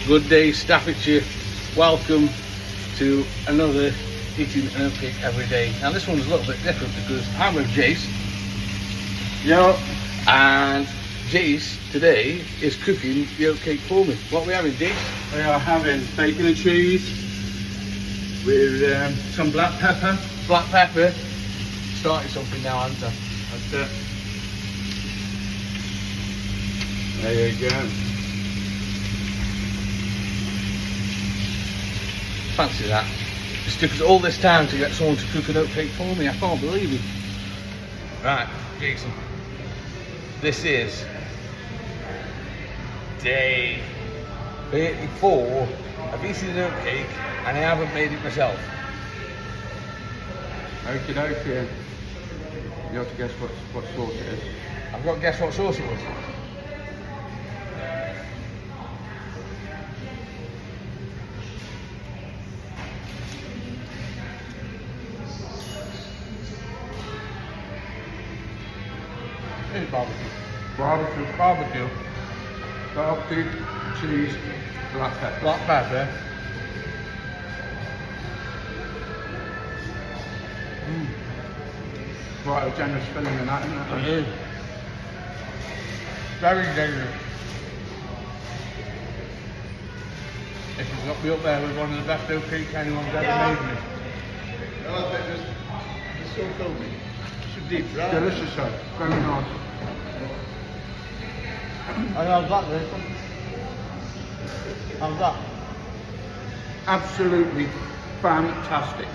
Good day, Staffordshire. Welcome to another eating an oatcake every day. Now this one's a little bit different because I'm with Jace. Yeah. And Jace today is cooking the oatcake for me. What are we having, Jace? We are having bacon and cheese with some black pepper. Black pepper. Starting something now, aren't I? That's it. There you go. Fancy that. It's took us all this time to get someone to cook an oatcake for me. I can't believe it. Right, Jason. This is day 34 of eating an oatcake and I haven't made it myself. Okie dokie. You have to guess what sauce it is. I've got to guess what sauce it was. It's barbecue. Barbecue. Barbecue, cheese, black pepper. Black pepper. Quite a generous filling in that, isn't it? It is. Very generous. This has got me up there with one of the best oatcakes anyone's ever made me. No, I think it's so filmy. It's deep, right? Delicious, sir. Very nice. I love that, this. How's that? Absolutely fantastic.